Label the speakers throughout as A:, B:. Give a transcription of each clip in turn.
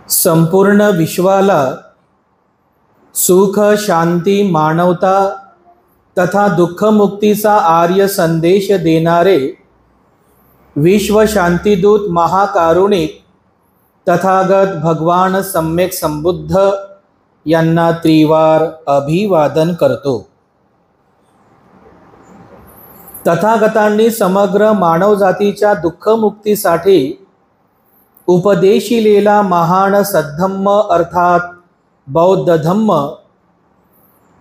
A: संपूर्ण विश्वाला सुख, शांती, मानवता तथा दुःखमुक्तीचा आर्य संदेश देणारे विश्व शांतिदूत महाकारुणिक तथागत भगवान सम्यक संबुद्ध यांना त्रिवार अभिवादन करतो। तथागतांनी समग्र मानवजातीच्या दुःखमुक्तीसाठी उपदेशिलेला महान सद्धम्म अर्थात बौद्ध धम्म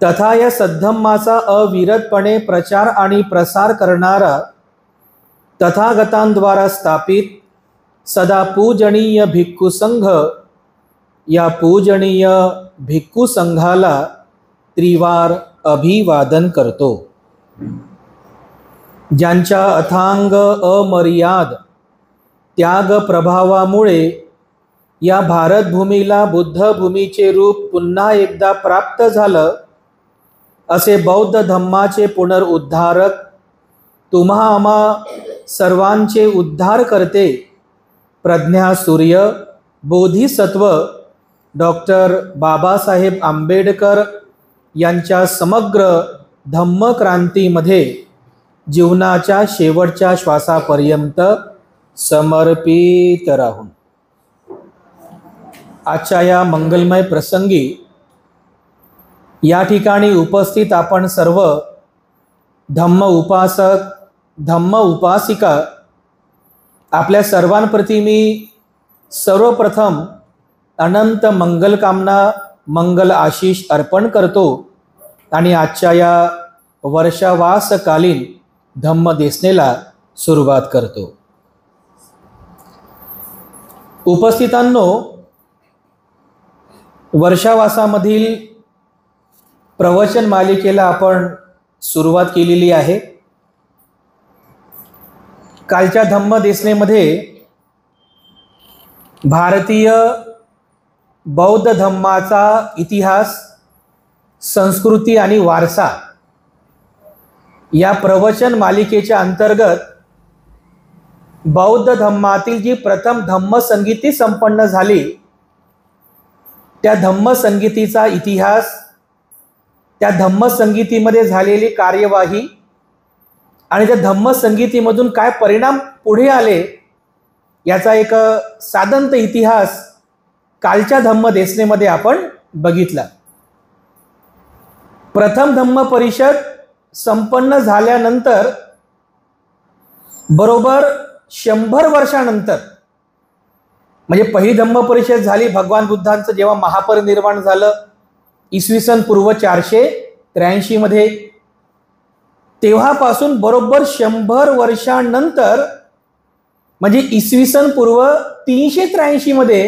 A: तथा या सद्धम्माचा अविरतपणे प्रचार आणि प्रसार करणारा तथागतांद्वारा स्थापित सदा पूजनीय भिक्खू संघ, या पूजनीय भिक्खू संघाला त्रिवार अभिवादन करतो। ज्यांच्या अथांग अमर्याद त्याग प्रभावामुळे या भारतभूमीला बुद्धभूमीचे रूप पुन्हा एकदा प्राप्त झालं, असे बौद्ध धम्माचे पुनरुद्धारक, तुम्हा आम्हा सर्वांचे उद्धार करते प्रज्ञा सूर्य बोधिसत्व डॉक्टर बाबासाहेब आंबेडकर यांच्या समग्र धम्मक्रांतीमध्ये जीवनाच्या शेवटच्या श्वासापर्यंत समर्पित राहून आजच्या या मंगलमय प्रसंगी या ठिकाणी उपस्थित आपण सर्व धम्म उपासक, धम्म उपासिका, आपल्या सर्वांप्रती मी सर्वप्रथम अनंत मंगलकामना, मंगल आशीष अर्पण करतो आणि आजच्या या वर्षावासकालीन धम्मदेसनेला सुरुवात करतो। उपस्थितांनो, वर्षावासामधील प्रवचन मालिकेला आपण सुरुवात केलेली आहे। कालच्या धम्मदेसनेमध्ये भारतीय बौद्ध धम्माचा इतिहास, संस्कृती आणि वारसा या प्रवचन मालिकेच्या अंतर्गत बौद्ध धम्मातील जी प्रथम धम्मसंगीती संपन्न झाली, त्या धम्मसंगीतीचा इतिहास, त्या धम्मसंगीतीमध्ये झालेली कार्यवाही आणि त्या धम्मसंगीतीमधून काय परिणाम पुढे आले, याचा एक साधंत इतिहास कालच्या धम्मदेसनेमध्ये आपण बघितला। प्रथम धम्म परिषद संपन्न झाल्यानंतर बरोबर 100 वर्षानंतर, म्हणजे पहिली धम्म परिषद झाली भगवान बुद्धांचं जेव्हा महापरिनिर्वाण झालं इसवी सन पूर्व 483 मध्ये, तेव्हापासून बरोबर 100 वर्षानंतर म्हणजे इसवी सन पूर्व 383 मध्ये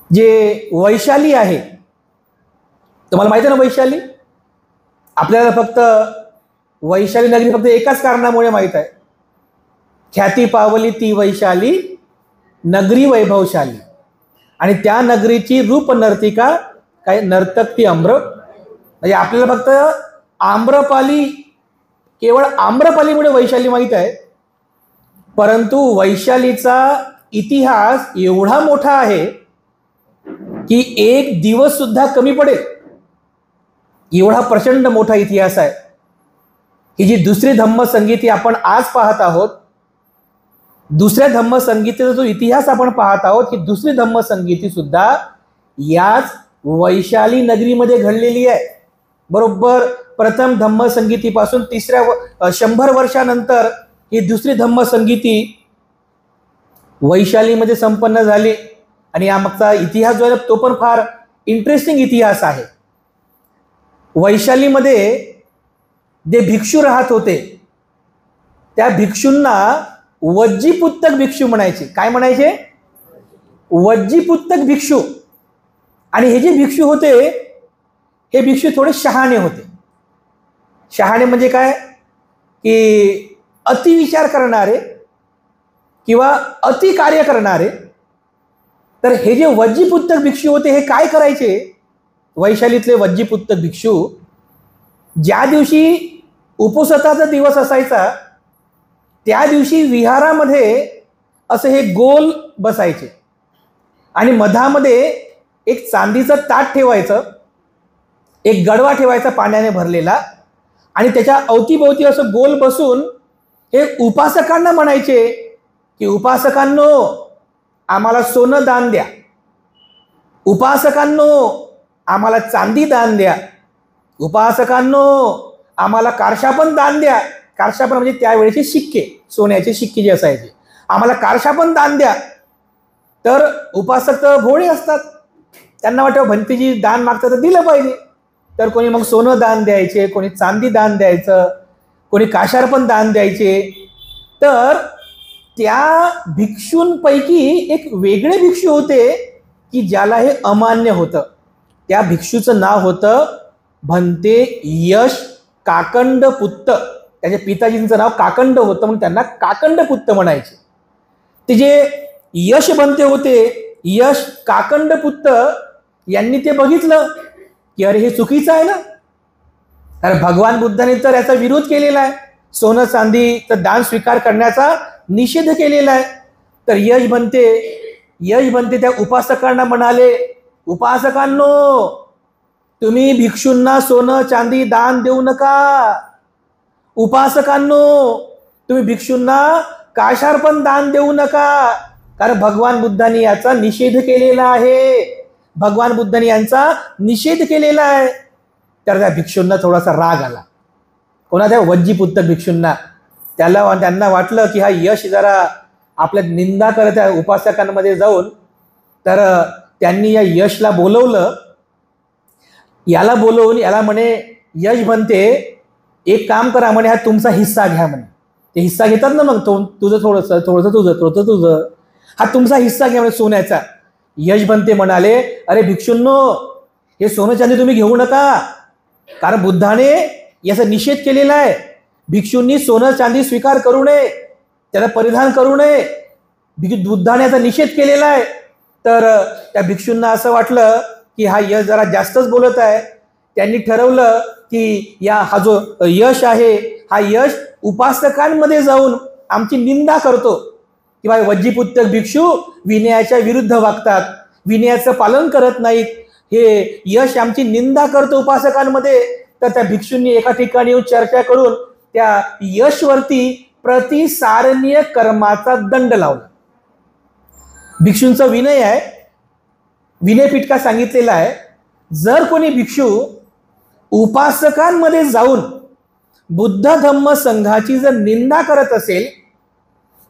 A: जे वैशाली आहे, तुम्हाला माहिती आहे ना वैशाली? आपल्याला फक्त वैशाली नगरी फक्त एकाच कारणामुळे माहीत आहे, ख्याती पावली ती वैशाली नगरी वैभवशाली, आणि त्या नगरीची रूप नर्तिका काय नर्तक ती आम्र, म्हणजे आपल्याला फक्त आम्रपाली, केवळ आम्रपालीमुळे वैशाली माहीत आहे, परंतु वैशालीचा इतिहास एवढा मोठा आहे की एक दिवस सुद्धा कमी पडेल एवढा प्रचंड मोठा इतिहास आहे। ही जी दुसरी धम्मसंगीती आपण आज पाहत आहोत, दुसऱ्या धम्मसंगीतीचा जो इतिहास आपण पाहत आहोत, ही दुसरी धम्मसंगीती सुद्धा याच वैशाली नगरीमध्ये घडलेली आहे। बरोबर प्रथम धम्मसंगीतीपासून 100 वर्षानंतर ही दुसरी धम्मसंगीती वैशालीमध्ये संपन्न झाली, आणि यामागचा इतिहास जो आहे तो पण फार इंटरेस्टिंग इतिहास आहे। वैशालीमध्ये जे भिक्षू राहत होते, त्या भिक्षूंना वज्जीपुत्तक भिक्षू म्हणायचे। काय म्हणायचे? वज्जीपुत्तक भिक्षू। आणि हे जे भिक्षू होते, हे भिक्षू थोडे शहाणे होते। शहाणे म्हणजे काय की अतिविचार करणारे किंवा अति कार्य करणारे। तर हे जे वज्जीपुत्तक भिक्षू होते, हे काय करायचे? वैशालीतले वज्जीपुत्तक भिक्षू ज्या दिवशी उपवासाचा दिवस असायचा, त्या दिवशी विहारामध्ये असे हे गोल बसायचे आणि मधामध्ये एक चांदीचं ताट ठेवायचं, एक गडवा ठेवायचा पाण्याने भरलेला, आणि त्याच्या अवतीभोवती असं गोल बसून हे उपासकांना म्हणायचे की उपासकांनो आम्हाला सोनं दान द्या, उपासकांनो आम्हाला चांदी दान द्या, उपासकांनो आम्हाला कारशापण दान द्या. कारशापण म्हणजे त्यावेळेचे शिक्के, सोन्याचे शिक्के जे असायचे, आम्हाला कारशापण दान द्या. तर उपासक तर भोळे असतात, त्यांना वाटतं भंतीजी दान मागतं तर दिलं पाहिजे. तर कोणी मग सोनं दान द्यायचे, कोणी चांदी दान द्यायचं, कोणी काशार्पण दान द्यायचे. तर त्या भिक्षूंपैकी एक वेगळे भिक्षू होते की ज्याला हे अमान्य होतं. त्या भिक्षूचं नाव होतं भंते यश काकंडपुत्त. त्याच्या पिताजींचं नाव काकंड होतं म्हणून त्यांना काकंडपुत्त म्हणायचे. ते जे यश भंते होते, यश काकंडपुत्त, यांनी ते बघितलं की अरे हे चुकीचं आहे ना. तर भगवान बुद्धाने तर याचा विरोध केलेला आहे, सोनं चांदीचं दान स्वीकार करण्याचा निषेध केलेला आहे. तर यश बनते त्या उपासकांना म्हणाले, उपासकांनो तुम्ही भिक्षूंना सोनं चांदी दान देऊ नका, उपासकांनो तुम्ही भिक्षूंना काशार्पण दान देऊ नका, कारण भगवान बुद्धांनी याचा निषेध केलेला आहे, भगवान बुद्धांनी यांचा निषेध केलेला आहे. तर त्या भिक्षूंना थोडासा राग आला, कोणाच्या वज्जीपुत्त भिक्षूंना. त्यांना वाटलं की हा यश जरा आपल्या निंदा करत आहे उपासकांमध्ये जाऊन. तर त्यांनी या यशला बोलवलं, याला म्हणे यश बनते एक काम करा म्हणे, हा तुमचा हिस्सा घ्या म्हणे. ते हिस्सा घेतात ना मग, तुझं थोडंसं तुझं, हा तुमचा हिस्सा घ्या म्हणे सोन्याचा. यश बनते म्हणाले, अरे भिक्षूंनो हे सोनं चांदी तुम्ही घेऊ नका, कारण बुद्धाने याचा निषेध केलेला आहे. भिक्षूंनी सोनं चांदी स्वीकार करू नये, त्याला परिधान करू नये, बुद्धाने याचा निषेध केलेला आहे. तर त्या भिक्षूंना असं वाटलं की हा यश जरा जास्तच बोलत आहे. त्यांनी ठरवलं की हा जो यश आहे, हा यश उपासकांमध्ये जाऊन आमची निंदा करतो की बा वज्जीपुत्तक भिक्षू विनयाच्या विरुद्ध वागतात, विनयाचं पालन करत नाहीत, हे यश आमची निंदा करतो उपासकांमध्ये. तर त्या भिक्षूंनी एका ठिकाणी येऊन चर्चा करून त्या यशवरती प्रतिसारणीय कर्माचा दंड लावला. भिक्षूंचा विनय आहे, विनयपीठका सांगितलेला आहे, जर कोणी भिक्षू उपासकांमध्ये जाऊन बुद्ध धम्म संघाची जर निंदा करत असेल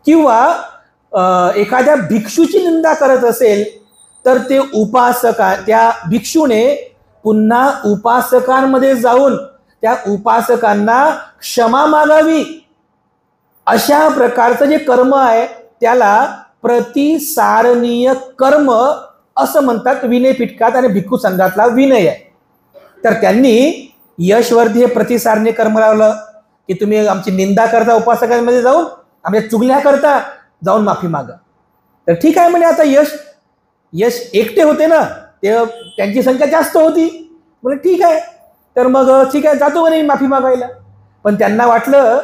A: किंवा एखाद्या भिक्षूची निंदा करत असेल, तर ते त्या भिक्षूने पुन्हा उपासकांमध्ये जाऊन त्या उपासकांना क्षमा मागावी. अशा प्रकारचं जे कर्म आहे त्याला प्रतिसारणीय कर्म असं म्हणतात विनयपीठकात, आणि भिक्खू संघातला विनय आहे. तर त्यांनी यशवरती हे प्रतिसारणीय कर्म लावलं की तुम्ही आमची निंदा करता, उपासकांमध्ये जाऊन आमच्या चुगल्या करता, जाऊन माफी मागा. तर ठीक आहे म्हणे. आता यश एकटे होते ना, ते त्यांची संख्या जास्त होती, म्हणजे ठीक आहे. तर मग ठीक आहे, जातो म्हणे माफी मागायला. पण त्यांना वाटलं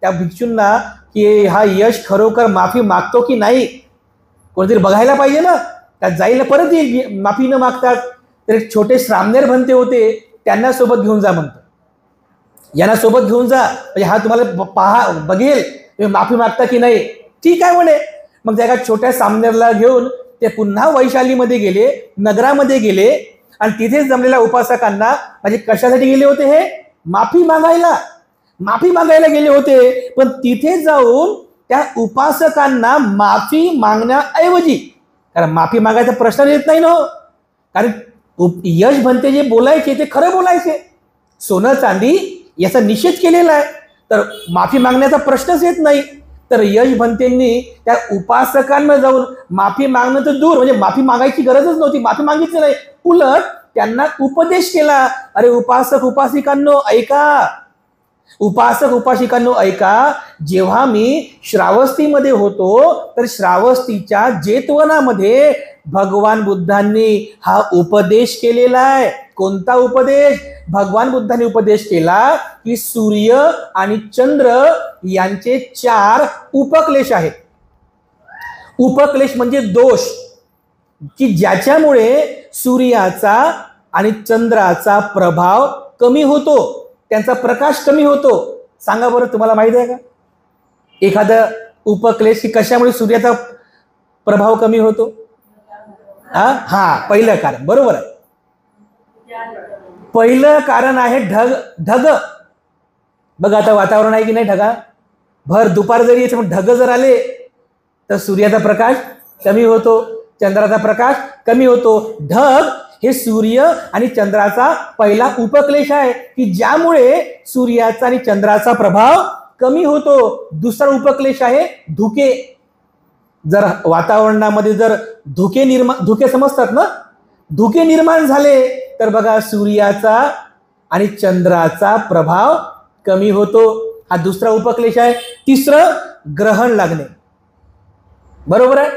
A: त्या भिक्षूंना की हा यश खरोखर माफी मागतो की नाही, कोणतरी बघायला पाहिजे ना, त्यात जाईल परत येईल माफी न मागतात. तर एक छोटे श्रामनेर भंते होते, त्यांना सोबत घेऊन जा म्हणतो, यांना सोबत घेऊन जा, म्हणजे हा तुम्हाला बघेल तुम्ही माफी मागता की नाही. ठीक आहे म्हणे. मग त्या एका छोट्या सामनेरला घेऊन ते पुन्हा वैशालीमध्ये गेले, नगरामध्ये गेले, आणि तिथेच जमलेल्या उपासकांना, म्हणजे कशासाठी गेले होते हे, माफी मागायला गेले होते. पण तिथे जाऊन त्या उपासकांना माफी मागण्याऐवजी, कारण माफी मागायचा प्रश्न येत नाही ना, कारण यश भंते जे बोलायचे ते खरं बोलायचे, सोनं चांदी याचा निषेध केलेला आहे, तर माफी मागण्याचा प्रश्नच येत नाही. तर यश भंतेंनी त्या उपासकांना जाऊन माफी मागणं तर दूर, म्हणजे माफी मागायची गरजच नव्हती, माफी मागितली नाही, उलट त्यांना उपदेश केला. अरे उपासक उपासिकांनो ऐका, उपासक उपासिकांनो ऐका, जेव्हा मी श्रावस्तीमध्ये होतो तर श्रावस्तीच्या जेतवनामध्ये भगवान बुद्धांनी हा उपदेश केलेला आहे. कोणता उपदेश? भगवान बुद्धांनी उपदेश केला की सूर्य आणि चंद्र यांचे 4 उपक्लेश आहेत. उपक्लेश म्हणजे दोष. की ज्याच्यामुळे सूर्याचा आणि चंद्राचा प्रभाव कमी होतो, त्यांचा प्रकाश कमी होतो. सांगा बरं, तुम्हाला माहिती आहे का एखादं उपक्लेश की कशामुळे सूर्याचा प्रभाव कमी होतो? हा, पहिलं कारण बरोबर आहे. पहिलं कारण आहे ढग. बघा आता वातावरण आहे की नाही, ढगा भर दुपार जरी येते पण ढग जर आले तर सूर्याचा प्रकाश कमी होतो, चंद्राचा प्रकाश कमी होतो. ढग हे सूर्य आणि चंद्राचा पहिला उपक्लेश आहे की ज्यामुळे सूर्याचा आणि चंद्राचा प्रभाव कमी होतो. दुसरा उपक्लेश आहे धुके. जर वातावरणामध्ये जर धुके समजतात ना, धुके निर्माण झाले तर बघा सूर्याचा आणि चंद्राचा प्रभाव कमी होतो. हा दुसरा उपक्लेश आहे. तिसरं ग्रहण लागणे. बरोबर आहे,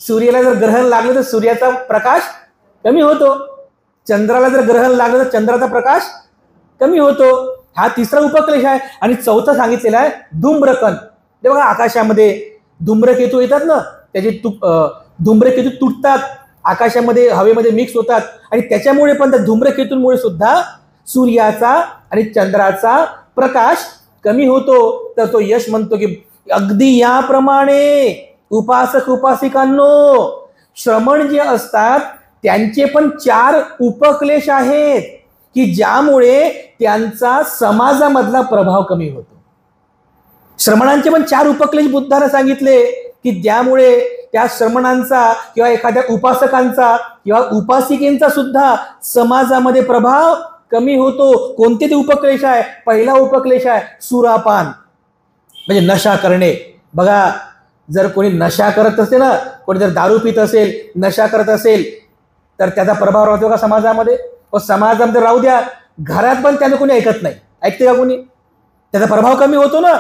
A: सूर्याला जर ग्रहण लागलं तर सूर्याचा प्रकाश कमी होतो, चंद्राला जर ग्रहण लागलं तर चंद्राचा प्रकाश कमी होतो. हा तिसरा उपक्लेश आहे. आणि चौथा सांगितलेला आहे धूम्रकण. ते बघा आकाशामध्ये धूम्रकेतू येतात ना, त्याचे धूम्रकेतू तुटतात, आकाशामध्ये हवेमध्ये मिक्स होतात आणि त्याच्यामुळे पण त्या धूम्रकेतूंमुळे सुद्धा सूर्याचा आणि चंद्राचा प्रकाश कमी होतो. तर तो यश म्हणतो की अगदी याप्रमाणे उपासक उपासिकांनो, श्रमण जे असतात त्यांचे पण 4 उपक्लेश आहेत की ज्यामुळे त्यांचा समाजामधला प्रभाव कमी होतो. श्रमणांचे पण 4 उपक्लेश बुद्धाने सांगितले की ज्यामुळे त्या श्रमणांचा किंवा एखाद्या उपासकांचा किंवा उपासिकेंचा सुद्धा समाजामध्ये प्रभाव कमी होतो. कोणते ते उपक्लेश आहे? पहिला उपक्लेश आहे सुरापान, म्हणजे नशा करणे. बघा जर कोणी नशा करत असेल ना, कोणी जर दारू पित असेल, नशा करत असेल तर त्याचा प्रभाव राहतो का समाजामध्ये? समाजामध्ये राहू द्या, घरात पण त्यानं कोणी ऐकत नाही. ऐकते का कोणी? त्याचा प्रभाव कमी होतो ना,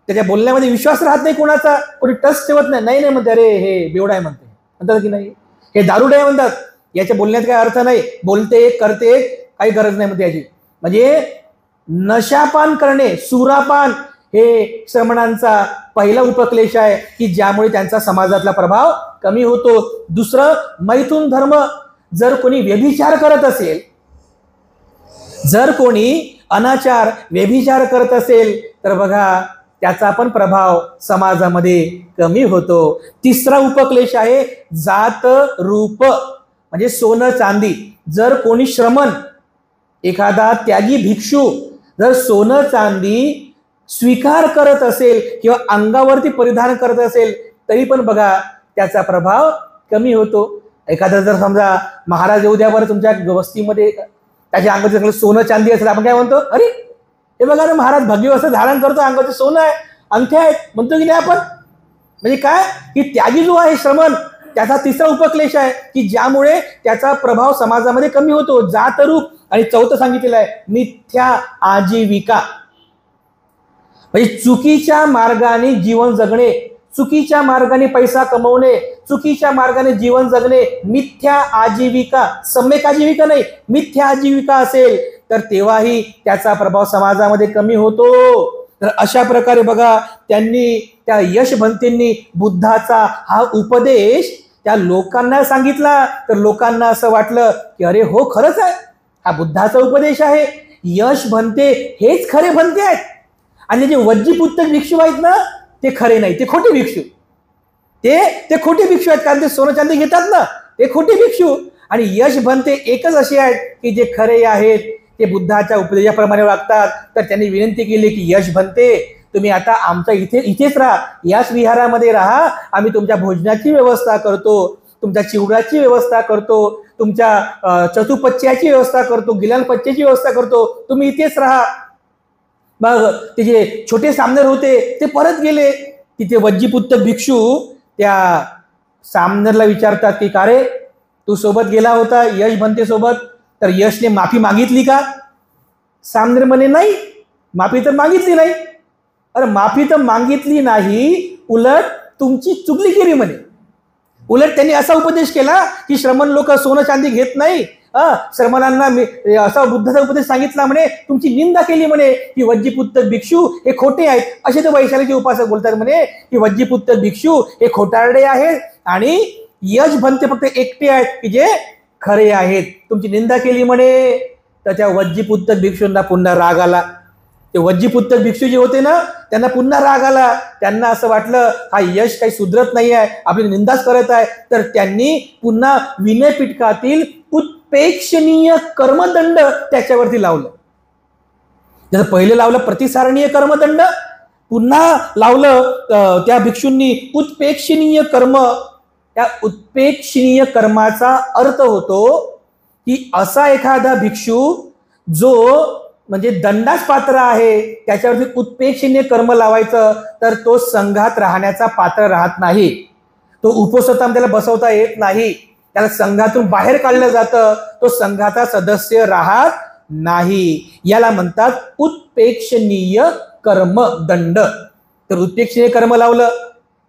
A: त्याच्या बोलण्यामध्ये विश्वास राहत नाही कोणाचा, कोणी टच ठेवत नाही. नाही म्हणते अरे हे बेवडा आहे म्हणतात की नाही, हे दारुडे आहे म्हणतात, याच्या बोलण्यात काही अर्थ नाही, बोलते करते काही गरज नाही म्हणते याची. म्हणजे नशापान करणे, सुरापान हे श्रमणांचा पहिला उपक्लेश आहे की ज्यामुळे त्यांचा समाजातला प्रभाव कमी होतो. दुसरं मैथुन धर्म. जर कोणी व्यभिचार करत असेल, जर कोणी अनाचार व्यभिचार करत असेल तर बघा त्याचा पण प्रभाव समाजामध्ये कमी होतो. तिसरा उपक्लेश आहे जात रूप, म्हणजे सोनं चांदी. जर कोणी श्रमण, एखादा त्यागी भिक्षू जर सोनं चांदी स्वीकार करत असेल किंवा अंगावरती परिधान करत असेल तरी पण बघा त्याचा प्रभाव कमी होतो. एखादा जर समजा महाराज येऊ द्या बरं तुमच्या वस्तीमध्ये, त्याच्या अंगाचं सगळं सोनं चांदी असेल, आपण काय म्हणतो? अरे हे बघा ना महाराज भगवी असं धारण करतो, अंगाचं सोनं आहे, अंगठ्या आहेत म्हणतो की नाही आपण. म्हणजे काय की त्यागी जो आहे श्रमण, त्याचा तिसरा उपक्लेश आहे की ज्यामुळे त्याचा प्रभाव समाजामध्ये कमी होतो. जातरूप. आणि चौथं सांगितलेलं आहे मिथ्या आजीविका, म्हणजे चुकीच्या मार्गाने जीवन जगणे, चुकीच्या मार्गाने पैसा कमवणे, चुकीच्या मार्गाने जीवन जगणे, मिथ्या आजीविका. सम्यक आजीविका नाही, मिथ्या आजीविका असेल तर तेव्हाही त्याचा प्रभाव समाजामध्ये कमी होतो. तर अशा प्रकारे बघा त्यांनी, त्या यशभंतेंनी बुद्धाचा हा उपदेश त्या लोकांना सांगितला. तर लोकांना असं वाटलं की अरे हो खरंच आहे, हा बुद्धाचा उपदेश आहे, यशभंते हेच खरे भंते आहेत. आणि जे वज्जीपुत्तक भिक्षू आहेत ना ते खरे नाही, ते खोटे भिक्षू. ते खोटे भिक्षू आहेत, कारण ते सोनं चांदी घेतात ना, ते खोटे भिक्षू. आणि यशभंते एकच असे आहेत की जे खरे आहेत, ते बुद्धाच्या उपदेशाप्रमाणे वागतात. तर त्यांनी विनंती केली की यशभंते तुम्ही आता आमच्या इथेच राहा, याच विहारामध्ये राहा, आम्ही तुमच्या भोजनाची व्यवस्था करतो, तुमच्या चिवडाची व्यवस्था करतो, तुमच्या चतुपच्च्याची व्यवस्था करतो, गिलानपच्च्याची व्यवस्था करतो, तुम्ही इथेच राहा. मग ते जे छोटे सामनेर होते ते परत गेले. तिथे वज्जीपुत्तक भिक्षू त्या सामनेरला विचारतात की का रे तू सोबत गेला होता यशभंते सोबत, तर यशने माफी मागितली का? सामनेर म्हणे नाही, माफी तर मागितली नाही. अरे माफी तर मागितली नाही, उलट तुमची चुगली केली म्हणे. उलट त्यांनी असा उपदेश केला की श्रमण लोक सोनं चांदी घेत नाही, श्रमणांना असा बुद्धाचा उपदेश सांगितला म्हणे, तुमची निंदा केली म्हणे की वज्जीपुत्तक भिक्षू हे खोटे आहेत. असे ते वैशालीचे उपासक बोलतात म्हणे की वज्जीपुत्तक भिक्षू हे खोटारडे आहेत आणि यश भंते फक्त एकटे आहेत की जे खरे आहेत. तुमची निंदा केली म्हणे तर त्या वज्जीपुत्तक भिक्षूंना पुन्हा राग आला. ते वज्जीपुत्तक भिक्षू जे होते ना त्यांना पुन्हा राग आला. त्यांना असं वाटलं हा यश काही सुधरत नाही आहे, आपली निंदाच करत आहे. तर त्यांनी पुन्हा विनयपिटकातील उत्प्रेक्षणीय कर्मदंड त्याच्यावरती लावलं. जसं पहिले लावलं प्रतिसारणीय कर्मदंड, पुन्हा लावलं त्या भिक्षूंनी उत्प्रेक्षणीय कर्म. त्या उत्प्रेक्षणीय कर्माचा अर्थ होतो की असा एखादा भिक्षू जो म्हणजे दंडास पात्र आहे त्याच्यावरती उत्प्रेक्षणीय कर्म लावायचं तर तो संघात राहण्याचा पात्र राहत नाही. तो उपसताम त्याला बसवता येत नाही, त्याला संघातून बाहेर काढलं जातं, तो संघाचा सदस्य राहत नाही. याला म्हणतात उत्प्रेक्षणीय कर्मदंड. तर उत्प्रेक्षणीय कर्म लावलं.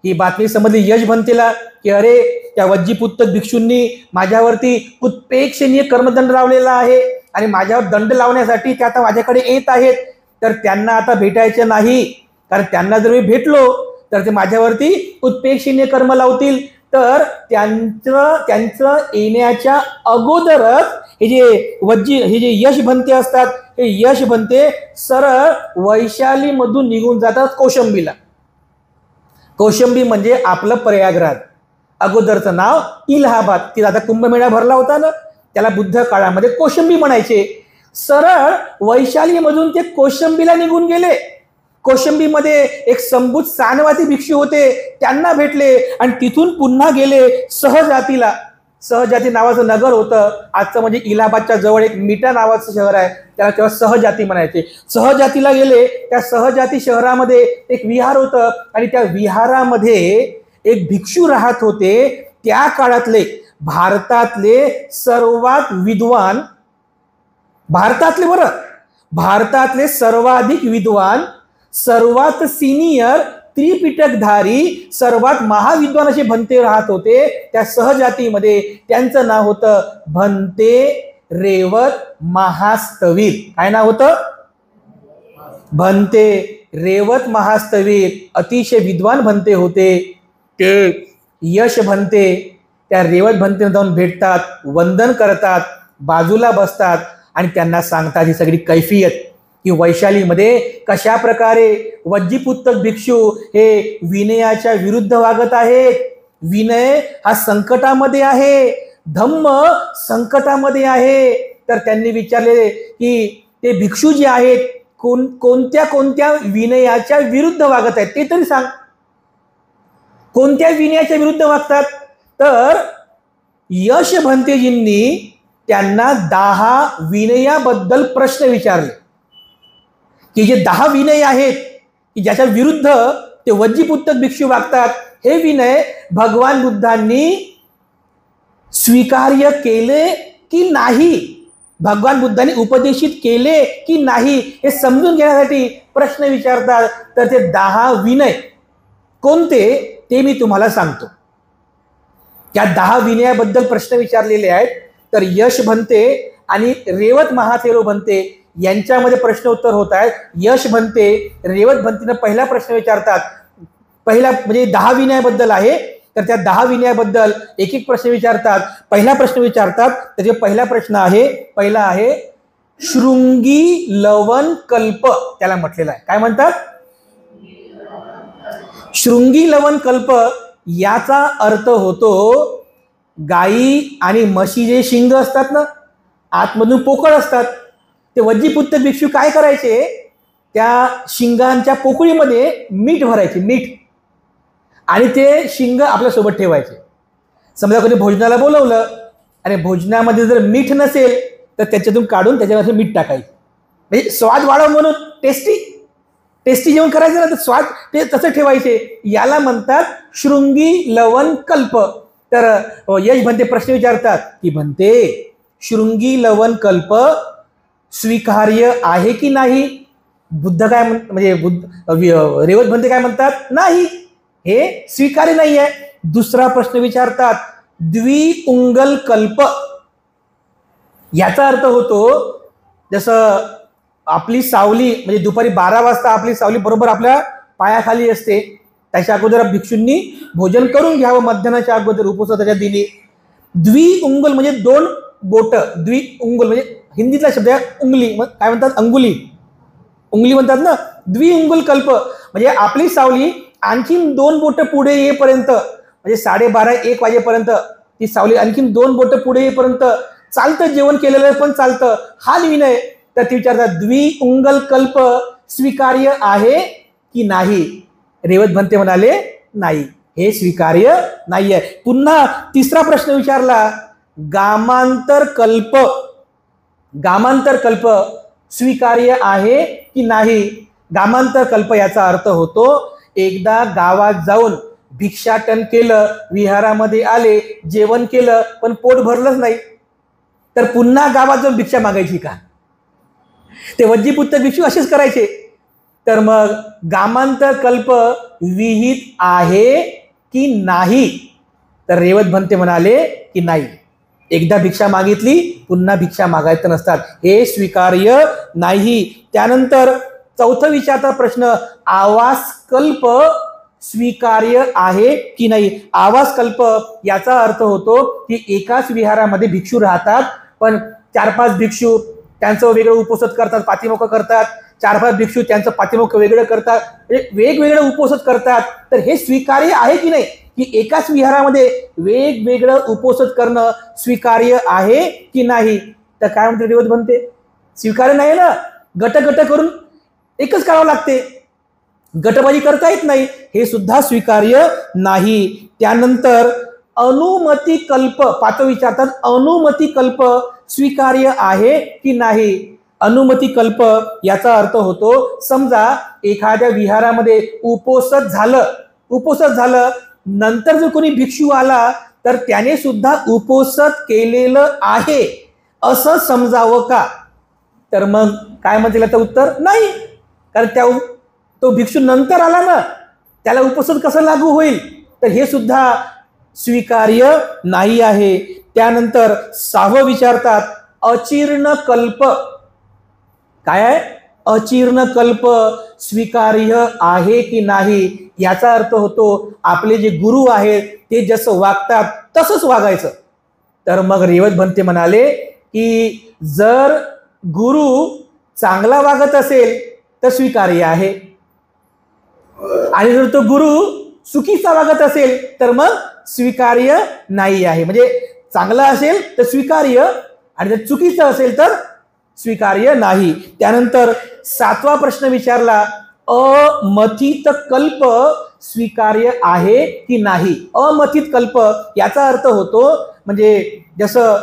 A: ही बातमी समजली यश भंतेला की अरे त्या वज्जीपुत्तक भिक्षूंनी माझ्यावरती उत्प्रेक्षणीय कर्मदंड लावलेला आहे आणि माझ्यावर दंड लावण्यासाठी ते आता माझ्याकडे येत आहेत. तर त्यांना आता भेटायचे नाही, कारण त्यांना जर मी भेटलो तर ते माझ्यावरती उत्प्रेक्षणीय कर्म लावतील. तर त्यांचं येण्याच्या अगोदरच हे जे यश भंते असतात हे यश भंते सरळ वैशालीमधून निघून जातात कौशंबीला. कौशंबी म्हणजे आपलं प्रयागराज, अगोदरचं नाव इलाहाबाद. ती आता कुंभमेळा भरला होता ना त्याला बुद्ध काळामध्ये कौशंबी म्हणायचे. सरळ वैशालीमधून ते कौशंबीला निघून गेले. कौशंबीमध्ये एक संबुत सानवाती भिक्षू होते, त्यांना भेटले आणि तिथून पुन्हा गेले सहजातीला. सहजाती नावाचं नगर होतं. आजचं म्हणजे इलाहाबादच्या जवळ एक मिटा नावाचं शहर आहे, त्याला तेव्हा सहजाती म्हणायचे. सहजातीला गेले. त्या सहजाती शहरामध्ये एक विहार होतं आणि त्या विहारामध्ये एक भिक्षू राहत होते. त्या काळातले भारतातले सर्वात विद्वान, भारतातले सर्वाधिक विद्वान, सर्वात सिनियर त्रिपिटकधारी, सर्वात महाविद्वान असे भंते राहत होते त्या सहजातीमध्ये. त्यांचं नाव होतं भंते रेवत महास्तवीर. काय नाव होतं? भंते रेवत महास्तवीर. अतिशय विद्वान भंते होते ते. यश भंते त्या रेवत भंतेला जाऊन भेटतात, वंदन करतात, बाजूला बसतात आणि त्यांना सांगतात ही सगळी कैफियत की वैशालीमध्ये कशा प्रकारे वज्जीपुत्तक भिक्षू हे विनयाच्या विरुद्ध वागत आहेत. विनय हा संकटामध्ये आहे, धम्म संकटामध्ये आहे. तर त्यांनी विचारले की ते भिक्षू जे आहेत कोणत्या विनयाच्या विरुद्ध वागत आहेत ते तरी सांग. कोणत्या विनयाच्या विरुद्ध वागतात? तर यश भंतेजींनी त्यांना 10 विनयाबद्दल प्रश्न विचारले की जे 10 विनय आहेत की ज्याच्या विरुद्ध ते वज्जीपुत्तक भिक्षू वागतात, हे विनय भगवान बुद्धांनी स्वीकार्य केले की नाही, भगवान बुद्धांनी उपदेशित केले की नाही हे समजून घेण्यासाठी प्रश्न विचारतात. तर ते 10 विनय कोणते ते मी तुम्हाला सांगतो. या 10 विनयाबद्दल प्रश्न विचारलेले आहेत. तर यश भंते आणि रेवत महाथेरो भंते यांच्यामध्ये प्रश्न उत्तर होत आहेत. यश भंते रेवत भंतेनं पहिला प्रश्न विचारतात. पहिला म्हणजे 10 विनयाबद्दल आहे. तर त्या 10 विनयाबद्दल एक एक प्रश्न विचारतात. पहिला प्रश्न विचारतात त्याचे पहिला प्रश्न आहे, पहिला आहे शृंगी लवन कल्प, त्याला म्हटलेला आहे. काय म्हणतात? शृंगी लवन कल्प. याचा अर्थ होतो गाई आणि म्हशी जे शिंग असतात ना आतमधून पोकळ असतात, ते वज्जीपुत्तक भिक्षू काय करायचे, त्या शिंगांच्या पोकळीमध्ये मीठ भरायचे, मीठ, आणि ते शिंग आपल्यासोबत ठेवायचे. समजा कोणी भोजनाला बोलवलं आणि भोजनामध्ये जर मीठ नसेल तर त्याच्यातून काढून त्याच्यावर मीठ टाकायचं, म्हणजे स्वाद वाढव म्हणून. टेस्टी जेवण करायचं ना तर स्वाद ते तसं ठेवायचे. याला म्हणतात शृंगी लवन कल्प. तर यश भंते प्रश्न विचारतात की भंते शृंगी लवन कल्प स्वीकार्य आहे की नाही? बुद्ध काय म्हणजे रेवत भंते काय म्हणतात? नाही, हे स्वीकार्य नाही आहे. दुसरा प्रश्न विचारतात द्विउंगल कल्प. याचा अर्थ होतो जसं आपली सावली म्हणजे दुपारी 12 वाजता आपली सावली बरोबर आपल्या पायाखाली असते, त्याच्या अगोदर भिक्षूंनी भोजन करून घ्यावं मध्यान्हाच्या अगोदर उपवासाच्या दिनी. द्विउंगल म्हणजे 2 बोट, द्विउंगल म्हणजे हिंदीतला शब्द आहे उंगली, काय म्हणतात अंगुली, उंगली म्हणतात ना. द्विउंगल कल्प म्हणजे आपली सावली आणखीन 2 बोट पुढे येईपर्यंत, म्हणजे 12:30-1 वाजेपर्यंत ती सावली आणखीन 2 बोट पुढे येईपर्यंत चालतं, जेवण केलेलं पण चालतं, हा विनय. तर ती विचारतात द्विउंगल कल्प स्वीकार्य आहे की नाही. रेवत भंते म्हणाले नाही, हे स्वीकार्य नाहीये. पुन्हा तिसरा प्रश्न विचारला, गामांतर कल्प, गामांतर कल्प स्वीकार्य आहे की नाही. गामांतर कल्प याचा अर्थ होतो, एकदा गावात जाऊन भिक्षाटन केलं, विहारामध्ये आले, जेवण केलं, पण पोट भरलंच नाही, तर पुन्हा गावात जाऊन भिक्षा मागायची का. ते वज्जीपुत्र भिक्षू असेच करायचे. तर मग गामांतर कल्प विहित आहे की नाही. तर रेवत भंते म्हणाले की नाही, एकदा भिक्षा मागितली पुन्हा भिक्षा मागायचं नसतात, हे स्वीकार्य नाही. त्यानंतर चौथा विचारता प्रश्न, आवास कल्प स्वीकार्य आहे की नाही. आवास कल्प याचा अर्थ होतो की एकाच विहारामध्ये भिक्षू राहतात, पण 4-5 भिक्षू त्यांचं वेगळं उपोषण करतात, पाठीमोकं करतात, 4-5 भिक्षू त्यांचं पाठीमोकं वेगळं करतात, म्हणजे वेगवेगळं उपोषण करतात. तर हे स्वीकार्य आहे की नाही, की एकाच विहारामध्ये वेगवेगळं उपोषण करणं स्वीकार्य आहे की नाही. तर काय म्हणते रेवत भंते, स्वीकार्य नाही ना, गट करून एकच करावं लागते, गटबाजी करता येत नाही, हे सुद्धा स्वीकार्य नाही. त्यानंतर अनुमती कल्प, 5 विचारतात अनुमती कल्प स्वीकार्य आहे की नाही. अनुमती कल्प याचा अर्थ होतो, समजा एखाद्या विहारामध्ये उपोषण झालं, नंतर जर कोणी भिक्षू आला तर त्याने सुद्धा उपोषण केलेलं आहे असं समजावं का. तर मग काय म्हणतील आता उत्तर, नाही, कारण तो भिक्षू नंतर आला ना, त्याला उपोषण कसं लागू होईल. तर हे सुद्धा स्वीकार्य नाही आहे. त्यानंतर 6 विचारतात अचीर्ण कल्प, काय आहे, अचीर्ण कल्प स्वीकार्य आहे की नाही. याचा अर्थ होतो, आपले जे गुरु आहेत ते जसं वागतात तसंच वागायचं. तर मग रेवत भंते म्हणाले की जर गुरु चांगला वागत असेल तर स्वीकार्य आहे, आणि जर तो गुरु चुकीचा वागत असेल तर मग स्वीकार्य नाही आहे. म्हणजे चांगला असेल तर स्वीकार्य, आणि जर चुकीचं असेल तर स्वीकार्य नाही. त्यानंतर 7वा प्रश्न विचारला, अमथित कल्प स्वीकार्य आहे की नाही. अमथित कल्प याचा अर्थ होतो, म्हणजे जसं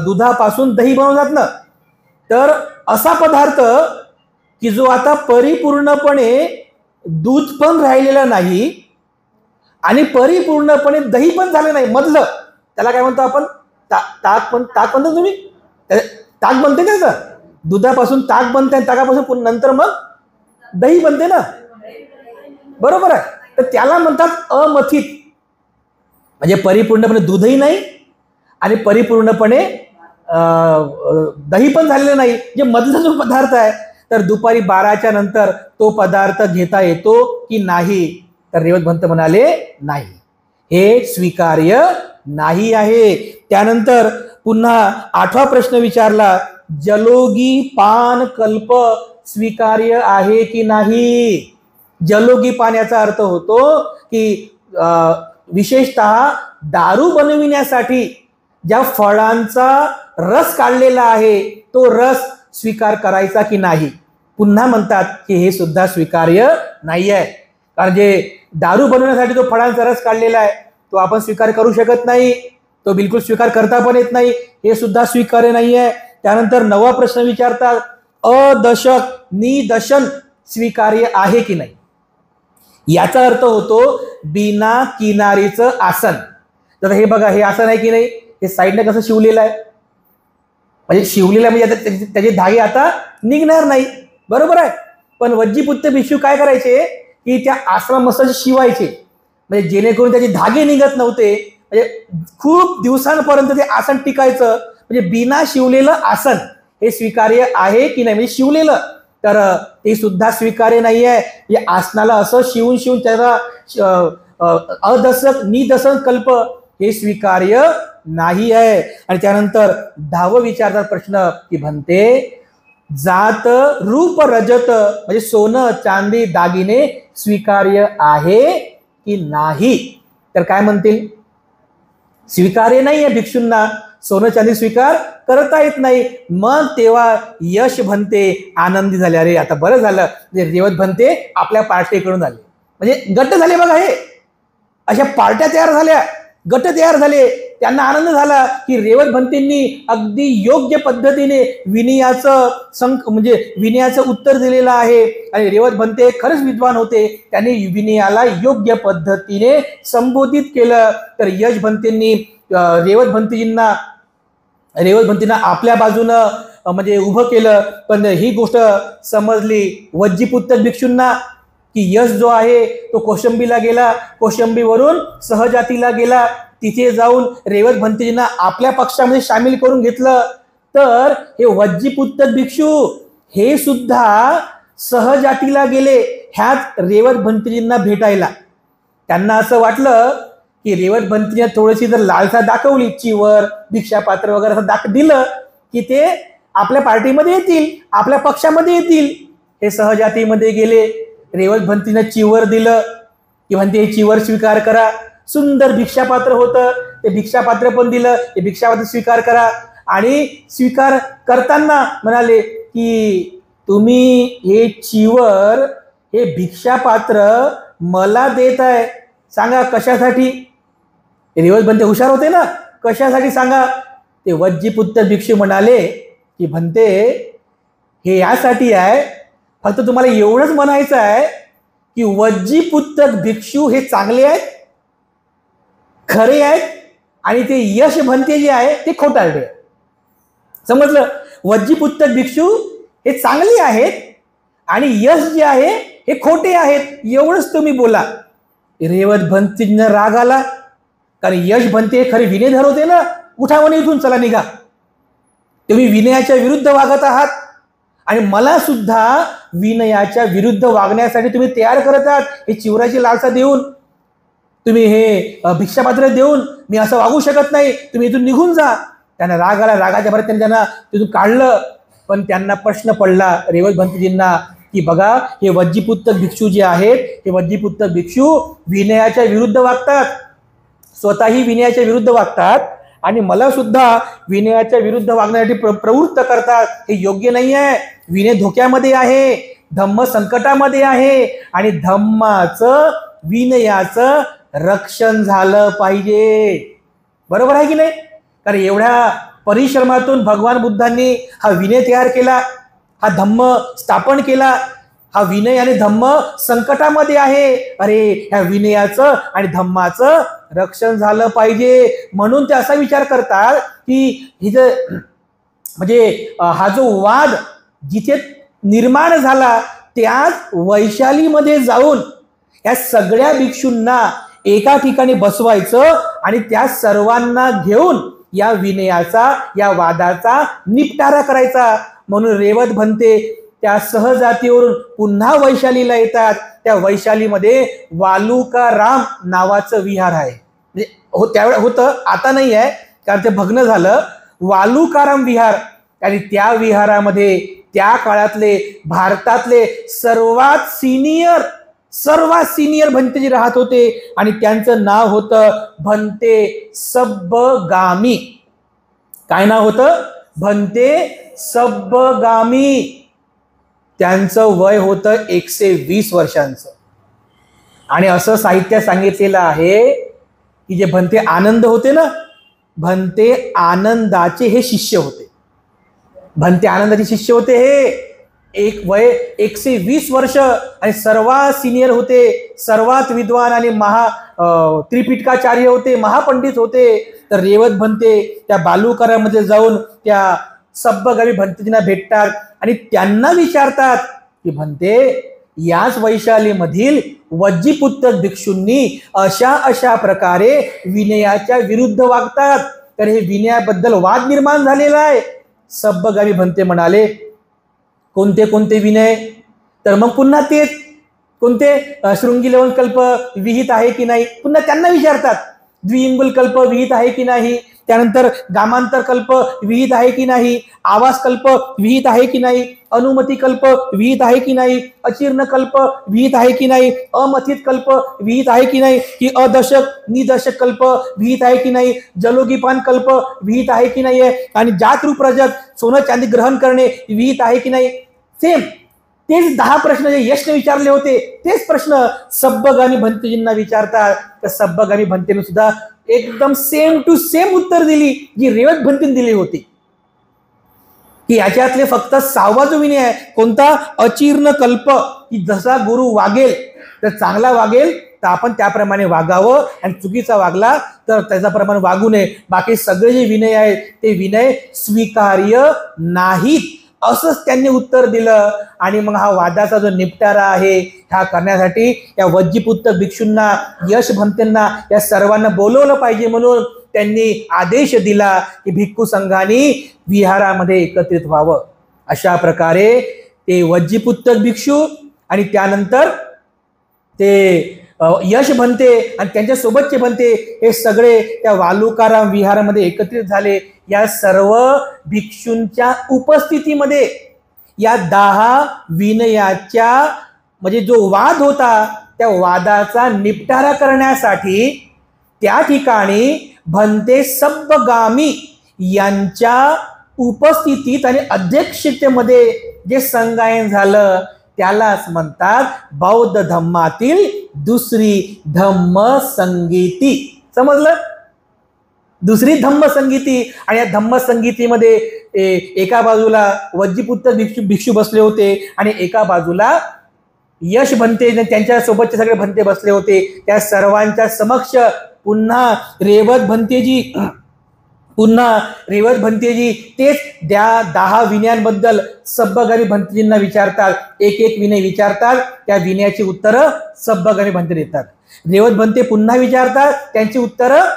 A: दुधापासून दही बनवतात ना, तर असा पदार्थ की जो आता परिपूर्णपणे दूध पण राहिलेलं नाही आणि परिपूर्णपणे दही पण झालं नाही, मधलं, त्याला काय म्हणतो आपण, ताक म्हणतो तुम्ही, ताक बनते त्याचं, दुधापासून ताक बनते आणि ताकापासून नंतर मग दही बनते ना, बरोबर आहे. तर त्याला म्हणतात अमथित, म्हणजे परिपूर्णपणे दूधही नाही आणि परिपूर्णपणे दही पण झालेलं नाही, जे मधला जो पदार्थ आहे. तर दुपारी 12च्या नंतर तो पदार्थ घेता येतो की नाही. तर रेवत भंत म्हणाले नाही, हे स्वीकार्य नाही आहे. त्यानंतर पुन्हा 8वा प्रश्न विचारला, जलोगी पान कल्प स्वीकार्य आहे की नाही. जलोगी पान याचा अर्थ होतो की विशेषतः दारू बनविण्यासाठी ज्या फळांचा रस काढलेला आहे तो रस स्वीकार करायचा की नाही. पुन्हा म्हणतात की हे सुद्धा स्वीकार्य नाही आहे, कारण जे दारू बनवण्यासाठी जो फळांचा रस काढलेला आहे तो आपण स्वीकार करू शकत नाही, तो बिलकुल स्वीकार करता पण येत नाही, हे सुद्धा स्वीकार्य नाही आहे. त्यानंतर 9वा प्रश्न विचारतात, अदशक निदशन स्वीकार्य आहे की नाही. याचा अर्थ होतो बिना किनारीचं आसन. तर हे बघा, हे आसन आहे की नाही, हे साईडने कसं शिवलेलं आहे, म्हणजे शिवलेलं म्हणजे त्याचे धागे आता निघणार नाही, बरोबर आहे. पण वज्जीपुत्र भिक्षू काय करायचे की त्या आसना मस्त शिवायचे, म्हणजे जेणेकरून त्याचे धागे निघत नव्हते, म्हणजे खूप दिवसांपर्यंत ते आसन टिकायचं. म्हणजे बिना शिवलेलं आसन हे स्वीकार्य आहे की नाही. म्हणजे शिवलेलं तर ते सुद्धा स्वीकार्य नाही आहे. या आसनाला असं शिवून शिवून त्याचा अदसक निदसक कल्प हे स्वीकार्य नाही आहे. आणि त्यानंतर 10वं विचारतात प्रश्न की म्हणते जात रूप रजत म्हणजे सोनं चांदी दागिने स्वीकार्य आहे की नाही. तर काय म्हणतील? स्वीकार्य नाही आहे. भिक्षूंना सोनं चांदी स्वीकार करता येत नाही. मग तेव्हा यश भन्ते आनंदी झाले. अरे आता बरं झालं, रेवत भन्ते आपल्या पार्टीकडून आले, म्हणजे गट झाले बघा. हे अशा पार्ट्या तयार झाल्या, गट तयार झाले. त्यांना आनंद झाला की रेवत भन्तेंनी अगदी योग्य पद्धतीने विनयाचं म्हणजे विनयाचं उत्तर दिलेलं आहे. आणि रेवत भन्ते खरंच विद्वान होते, त्यांनी विनयाला योग्य पद्धतीने संबोधित केलं. तर यश भन्तेंनी रेवत भन्तेंना आपल्या बाजूनं म्हणजे उभं केलं. पण ही गोष्ट समजली वज्जीपुत्तक भिक्षूंना की यश जो आहे तो कौशंबीला गेला, कौशंबीवरून सहजातीला गेला. तिथे जाऊन रेवत भन्तेजींना आपल्या पक्षामध्ये सामील करून घेतलं. तर हे वज्जीपुत्तक भिक्षू हे सुद्धा सहजातीला गेले ह्याच रेवत भन्तेजींना भेटायला. त्यांना असं वाटलं की रेवत भन्तेजींना थोडीशी जर लालसा दाखवली, चिवर भिक्षापात्र वगैरे असं दिलं की ते आपल्या पार्टीमध्ये येतील, आपल्या पक्षामध्ये येतील. हे सहजातीमध्ये गेले. रेवत भन्तेजींना चिवर दिलं की म्हणते हे चिवर स्वीकार करा. सुंदर भिक्षापात्र होतं, ते भिक्षापात्र पण दिलं, ते भिक्षापात्र स्वीकार करा. आणि स्वीकार करताना म्हणाले की तुम्ही हे चिवर हे भिक्षापात्र मला देत आहे, सांगा कशासाठी? रेवत भन्ते हुशार होते ना, कशासाठी सांगा? ते वज्जीपुत्तक भिक्षू म्हणाले की भन्ते हे यासाठी आहे, फक्त तुम्हाला एवढंच म्हणायचं आहे की वज्जीपुत्तक भिक्षू हे चांगले आहेत, खरे आहेत, आणि ते यश भन्ते जे आहे ते खोटारडे आहे. समजलं? वज्जीपुत्तक भिक्षू हे चांगले आहेत आणि यश जे आहे हे खोटे आहेत, एवढंच तुम्ही बोला. रेवत भन्तेंना राग आला, कारण यश भन्ते खरे विनयधर होते ना. उठा म्हणे इथून, चला निघा, तुम्ही विनयाच्या विरुद्ध वागत आहात आणि मला सुद्धा विनयाच्या विरुद्ध वागण्यासाठी तुम्ही तयार करत आहात. हे चिवराची लालसा देऊन, तुम्ही हे भिक्षापात्र देऊन मी असं वागू शकत नाही, तुम्ही इथून निघून जा. त्यांना राग आला. रागाच्या भरात त्यांना तिथून काढलं. पण त्यांना प्रश्न पडला रेवत भन्तेजींना की बघा हे वज्जीपुत्तक भिक्षू जे आहेत, हे वज्जीपुत्तक भिक्षू विनयाच्या विरुद्ध वागतात, स्वतःही विनयाच्या विरुद्ध वागतात आणि मला सुद्धा विनयाच्या विरुद्ध वागण्यासाठी प्रवृत्त करतात. हे योग्य नाही आहे. विनय धोक्यामध्ये आहे, धम्म संकटामध्ये आहे आणि धम्माचं विनयाचं रक्षण झालं पाहिजे. बरोबर आहे की नाही? कारण एवढ्या परिश्रमातून भगवान बुद्धांनी हा विनय तयार केला, हा धम्म स्थापन केला. हा विनय आणि धम्म संकटामध्ये आहे. अरे ह्या विनयाचं आणि धम्माचं रक्षण झालं पाहिजे. म्हणून ते असा विचार करतात की हिचं म्हणजे हा जो वाद जिथे निर्माण झाला त्याच वैशालीमध्ये जाऊन या सगळ्या भिक्षूंना एका ठिकाणी बसवायचं आणि त्या सर्वांना घेऊन या विनयाचा, या वादाचा निपटारा करायचा. म्हणून रेवत भन्ते त्या सहजातीवरून पुन्हा वैशालीला येतात. त्या वैशालीमध्ये वालुकाराम नावाचं विहार आहे. म्हणजे त्यावेळेस होतं, आता नाही आहे कारण ते भग्न झालं. वालुकाराम विहार, आणि त्या विहारामध्ये त्या काळातले भारतातले सर्वात सिनियर भन्तेजी राहत होते आणि त्यांचं नाव होतं भन्ते सब्बगामी. काय नाव होतं? भन्ते सब्बगामी. त्यांचं वय होतं 120 वर्षांचं. आणि असं साहित्यात सांगितलेलं आहे की जे भन्ते आनंद होते ना, भन्ते आनंदाचे हे शिष्य होते. भन्ते आनंदाचे शिष्य होते. हे एक वय 120 वर्ष आणि सर्वात सिनियर होते, सर्वात विद्वान आणि त्रिपिटकाचार्य होते, महापंडित होते. तर रेवत भन्ते त्या बालुकारामध्ये जाऊन त्या सब्बगामी भन्तेजींना भेटतात आणि त्यांना विचारतात की भन्ते याच वैशालीमधील वज्जीपुत्तक भिक्षूंनी अशा प्रकारे विनयाच्या विरुद्ध वागतात, तर हे विनयाबद्दल वाद निर्माण झालेला आहे. सब्बगामी भन्ते म्हणाले कोणते कोणते विनय? तर मग पुन्हा तेच कोणते शृंगी लेवल कल्प विहित आहे की नाही, पुन्हा त्यांना विचारतात. द्विइंगुल कल्प विहित आहे की नाही, त्यानंतर गामांतर कल्प विहित आहे की नाही, आवास कल्प विहित आहे की नाही, अनुमती कल्प विहित आहे की नाही, अचीर्ण कल्प विहित आहे की नाही, अमथित कल्प विहित आहे की नाही, की अदशक निदशक कल्प विहित आहे की नाही, जलोगीपान कल्प विहित आहे की नाही, आणि जात रूप रजत सोनं चांदी ग्रहण करणे विहित आहे की नाही. सेम तेच 10 प्रश्न जे यशने विचारले होते तेच प्रश्न सब्बग आणि भंतेजींना विचारतात. तर सब्बग आणि भंतेने सुद्धा एकदम सेम टू सेम उत्तर दिली जी रेवत भंतेने दिली होती, की याच्यातले फक्त 6वा जो विनय आहे कोणता, अचीर्ण कल्प, की जसा गुरु वागेल तर चांगला वागेल तर आपण त्याप्रमाणे वागावं, आणि चुकीचा वागला तर त्याच्याप्रमाणे वागू नये. बाकी सगळे जे विनय आहेत ते विनय स्वीकार्य नाहीत असंच त्यांनी उत्तर दिलं. आणि मग हा वादाचा जो निपटारा आहे हा करण्यासाठी या वज्जीपुत्र भिक्षूंना, यश भंतेंना, या सर्वांना बोलवलं पाहिजे, म्हणून त्यांनी आदेश दिला की भिक्खू संघाने विहारामध्ये एकत्रित व्हावं. अशा प्रकारे ते वज्जीपुत्र भिक्षू आणि त्यानंतर ते यश भंते आणि त्यांच्या सोबतचे भंते हे सगळे त्या वालुकाराम विहारामध्ये एकत्रित झाले. या सर्व भिक्षूंच्या उपस्थितीमध्ये या 10 विनयाच्या म्हणजे जो वाद होता त्या वादाचा निपटारा करण्यासाठी त्या ठिकाणी भंते सब्बगामी यांच्या उपस्थितीत आणि अध्यक्षतेमध्ये जे संगायन झालं त्यालाच म्हणतात बौद्ध धम्मातील दुसरी धम्म संगीती. समजलं? दुसरी धम्म संगीती. आणि या धम्म संगीतीमध्ये एका बाजूला वज्जीपुत्र भिक्षू बसले होते आणि एका बाजूला यश भंते त्यांच्या सोबतचे सगळे भंते बसले होते. त्या सर्वांच्या समक्ष पुन्हा रेवत भंतेजी तेच त्या 10 विनयांबद्दल सब्बग आणि भंतेजींना विचारतात. एक विनय विचारतात, त्या विनयाची उत्तरं सब्बग आणि भंते देतात. रेवत भंते पुन्हा विचारतात, त्यांची उत्तरं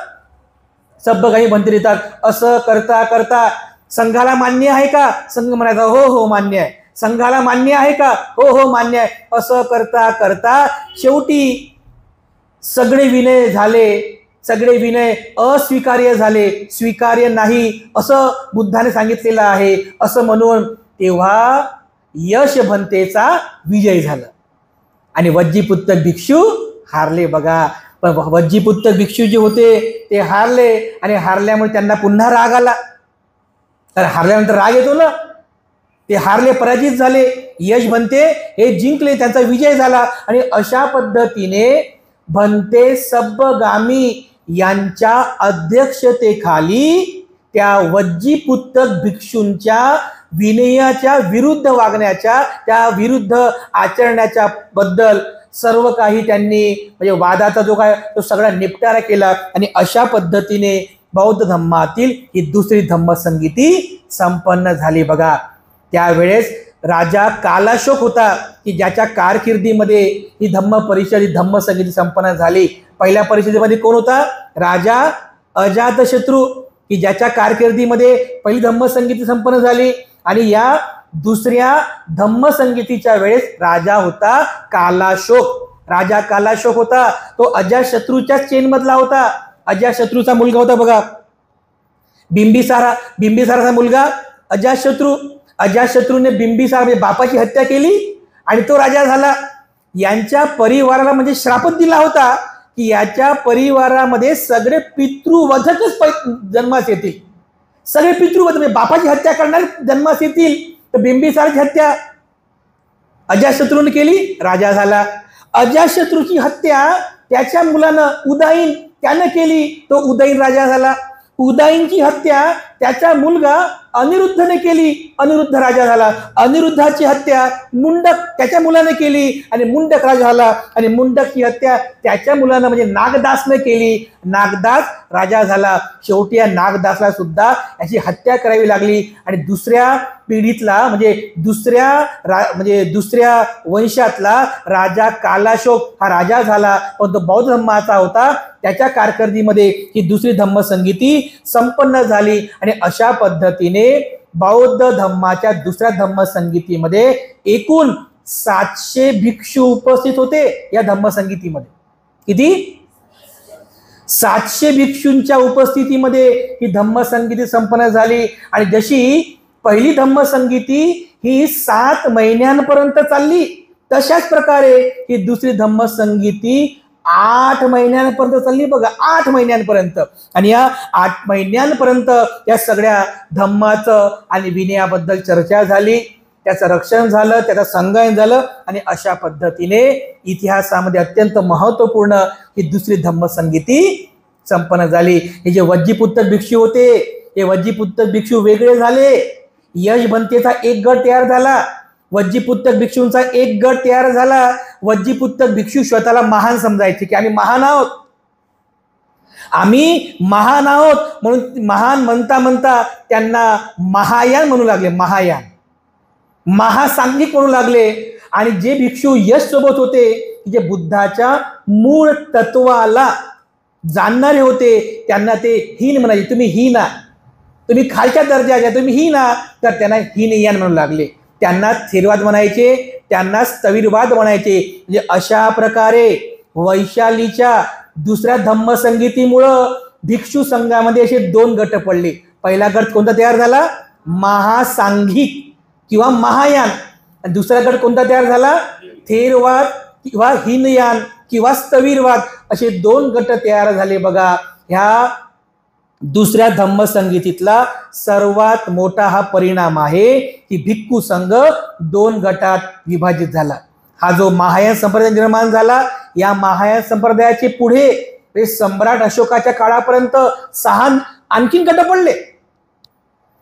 A: सब्बग आणि भंते देतात. असं करता करता संघाला मान्य आहे का? संघ म्हणायचा हो हो मान्य आहे. संघाला मान्य आहे का? हो हो मान्य आहे. असं करता करता शेवटी सगळे विनय झाले. सगळे विनय अस्वीकार्य झाले, स्वीकार्य नाही असं बुद्धाने सांगितलेलं आहे. असं म्हणून तेव्हा यश भंतेचा विजय झाला आणि वज्जीपुत्र भिक्षू हारले. बघा, पण वज्जीपुत्र भिक्षू जे होते ते हारले आणि हारल्यामुळे त्यांना पुन्हा राग आला. तर हारल्यानंतर राग येतो ना, ते हारले, पराजित झाले. यश भंते हे जिंकले, त्यांचा विजय झाला. आणि अशा पद्धतीने भंते सब्बगामी यांच्या अध्यक्षतेखाली त्या वज्जीपुत्र भिक्षूंच्या विनयाच्या विरुद्ध वागण्याच्या, त्या विरुद्ध आचरण्याच्या बद्दल सर्व काही त्यांनी म्हणजे वादाचा जो काय तो सगळा निपटारा केला. आणि अशा पद्धतीने बौद्ध धम्मातील ही दुसरी धम्मसंगीती संपन्न झाली. बघा, त्यावेळेस राजा कालाशोक होता की ज्याच्या कारकिर्दीमध्ये ही धम्म परिषद, ही धम्मसंगीती संपन्न झाली. पहिल्या परिषदेमध्ये कोण होता? राजा अजातशत्रू, की ज्याच्या कारकिर्दीमध्ये पहिली धम्मसंगीती संपन्न झाली. आणि या दुसऱ्या धम्मसंगीतीच्या वेळेस राजा होता कालाशोक. राजा कालाशोक होता तो अजातशत्रूच्या चेन मधला होता. अजातशत्रूचा मुलगा होता बघा बिंबिसाराचा मुलगा अजातशत्रू. अजातशत्रूने बिंबिसार म्हणजे बापाची हत्या केली आणि तो राजा झाला. यांच्या परिवाराला म्हणजे श्रापच दिला होता की याच्या परिवारामध्ये सगळे पितृवधकच जन्मास येतील. सगळे पितृवध म्हणजे बापाची हत्या करणारे जन्मास येतील. तर बिंबिसाराची हत्या अजातशत्रूने केली, राजा झाला. अजातशत्रूची हत्या त्याच्या मुलानं उदयीन त्यानं केली, तो उदयीन राजा झाला. उदयीनची हत्या त्याचा मुलगा अनिरुद्धने केली, अनिरुद्ध राजा झाला. अनिरुद्धाची हत्या मुंडक त्याच्या मुलाने केली आणि मुंडक राजा झाला. आणि मुंडकची हत्या त्याच्या मुलानं म्हणजे नागदासने केली, नागदास राजा झाला. शेवटी या नागदासला सुद्धा याची हत्या करावी लागली. आणि दुसऱ्या पिढीतला म्हणजे दुसऱ्या वंशातला राजा कालाशोक हा राजा झाला, पण तो बौद्ध धम्माचा होता. त्याच्या कारकिर्दीमध्ये ही दुसरी धम्मसंगीती संपन्न झाली. आणि अशा पद्धतीने बौद्ध धम्माच्या दुसऱ्या धम्मसंगीतीमध्ये एकूण 700 भिक्षू उपस्थित होते या धम्मसंगीतीमध्ये. किती? 700 भिक्षूंच्या उपस्थितीमध्ये ही धम्मसंगीती संपन्न झाली. आणि जशी पहिली धम्मसंगीती ही 7 महिन्यांपर्यंत चालली, तशाच प्रकारे ही दुसरी धम्मसंगीती 8 महिन्यांपर्यंत चालली बघा. 8 महिन्यांपर्यंत. आणि या 8 महिन्यांपर्यंत या सगळ्या धम्माचं आणि विनयाबद्दल चर्चा झाली, त्याचं रक्षण झालं, त्याचं संगायन झालं. आणि अशा पद्धतीने इतिहासामध्ये अत्यंत महत्वपूर्ण ही दुसरी धम्मसंगीती संपन्न झाली. हे जे वज्जीपुत्र भिक्षू होते, हे वज्जीपुत्र भिक्षू वेगळे झाले. यशवंतेचा एक गट तयार झाला, वज्जीपुत्र भिक्षूंचा एक गट तयार झाला. वज्जीपुत्र भिक्षू स्वतःला महान समजायचे की आम्ही महान आहोत, आम्ही महान आहोत. म्हणून महान म्हणता म्हणता त्यांना महायान म्हणू लागले, महायान, महासांघिक म्हणू लागले. आणि जे भिक्षू यश सोबत होते, जे बुद्धाच्या मूळ तत्वाला जाणणारे होते, त्यांना ते हीन म्हणायचे. तुम्ही हीन, तुम्ही खालच्या दर्जाचे, तुम्ही हीन. तर त्यांना हीनयान म्हणू लागले. त्यांना थेरवाद म्हणायचे, त्यांना स्थविरवाद म्हणायचे. म्हणजे अशा प्रकारे वैशालीच्या दुसऱ्या धम्मसंगीतीमुळं भिक्षू संघामध्ये असे 2 गट पडले. पहिला गट कोणता तयार झाला? महासांघिक किंवा महायान. आणि दुसरा गट कोणता तयार झाला? थेरवाद किंवा हीनयान किंवा स्थविरवाद. असे 2 गट तयार झाले बघा. ह्या दुसऱ्या धम्मसंगीतीतला सर्वात मोठा हा परिणाम आहे की भिक्खू संघ 2 गटात विभाजित झाला. हा जो महायान संप्रदाय निर्माण झाला, या महायान संप्रदायाचे पुढे सम्राट अशोकाच्या काळापर्यंत 6 आणखीन गट पडले.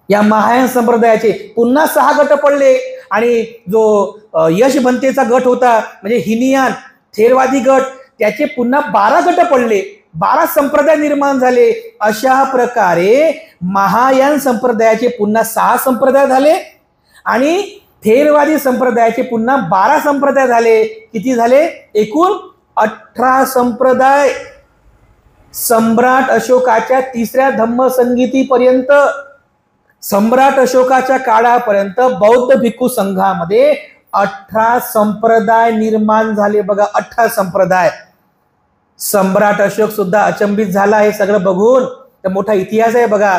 A: या महायान संप्रदायाचे पुन्हा 6 गट पडले. आणि जो यशवंतेचा गट होता म्हणजे हिनियान थेरवादी गट, त्याचे पुन्हा 12 गट पडले, 12 संप्रदाय निर्माण झाले. अशा प्रकारे महायान संप्रदायाचे पुन्हा 6 संप्रदाय झाले आणि थेरवादी संप्रदायाचे पुन्हा 12 संप्रदाय झाले. किती झाले? एकूण 18 संप्रदाय. सम्राट अशोकाच्या 3ऱ्या धम्मसंगीतीपर्यंत, सम्राट अशोकाच्या काळापर्यंत बौद्ध भिक्खू संघामध्ये 18 संप्रदाय निर्माण झाले बघा. 18 संप्रदाय. सम्राट अशोक सुद्धा अचंबित झाला हे सगळं बघून. तर मोठा इतिहास आहे बघा.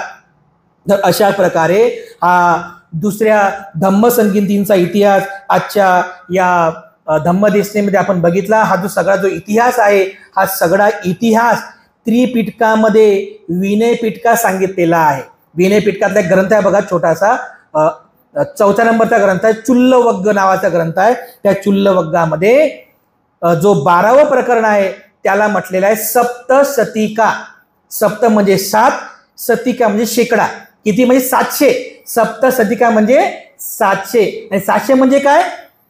A: तर अशा प्रकारे हा दुसऱ्या धम्मसंगीतींचा इतिहास आजच्या या धम्मदेशनेमध्ये आपण बघितला. हा जो सगळा जो इतिहास आहे, हा सगळा इतिहास त्रिपिटकामध्ये विनय पिटका सांगितलेला आहे. विनय पिटकातला एक ग्रंथ आहे बघा, छोटासा 4थ्या नंबरचा ग्रंथ आहे, चुल्लवग्ग नावाचा ग्रंथ आहे. त्या चुल्लवग्गामध्ये जो 12वं प्रकरण आहे त्याला म्हटलेलं आहे सप्तशतिका. सप्त म्हणजे 7, शतिका म्हणजे शेकडा. किती म्हणजे 700. सप्तशतिका म्हणजे 700. आणि 700 म्हणजे काय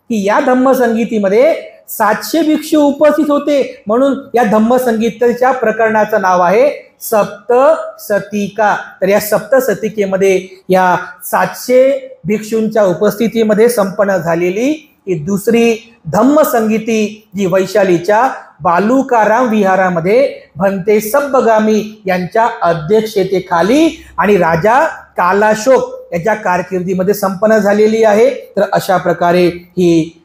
A: की या धम्मसंगीतीमध्ये 700 भिक्षू उपस्थित होते, म्हणून या धम्मसंगीताच्या प्रकरणाचं नाव आहे सप्तशतिका. तर या सप्तशतिकेमध्ये या 700 भिक्षूंच्या उपस्थितीमध्ये संपन्न झालेली ही दुसरी धम्मसंगीती, जी वैशालीच्या बालुकाराम विहारामध्ये भंते सब्बगामी यांच्या अध्यक्षतेखाली आणि राजा कालाशोक याच्या कारकिर्दीमध्ये संपन्न झालेली आहे. तर अशा प्रकारे ही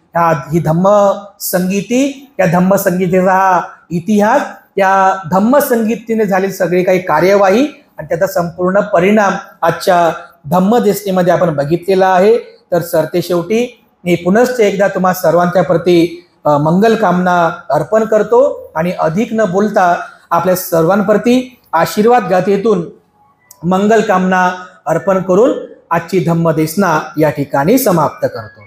A: धम्मसंगीती, या धम्मसंगीतीचा हा इतिहास, या धम्मसंगीतीने झालेली सगळी काही कार्यवाही आणि त्याचा संपूर्ण परिणाम आजच्या धम्मदेशनीमध्ये आपण बघितलेला आहे. तर सरते शेवटी मी पुनश्च एकदा तुम्हा सर्वांच्या प्रती मंगल कामना अर्पण करतो आणि अधिक न बोलता आपल्या सर्वांप्रती आशीर्वाद गाथेतून मंगल कामना अर्पण करून आजची धम्मदेशना या ठिकाणी समाप्त करतो.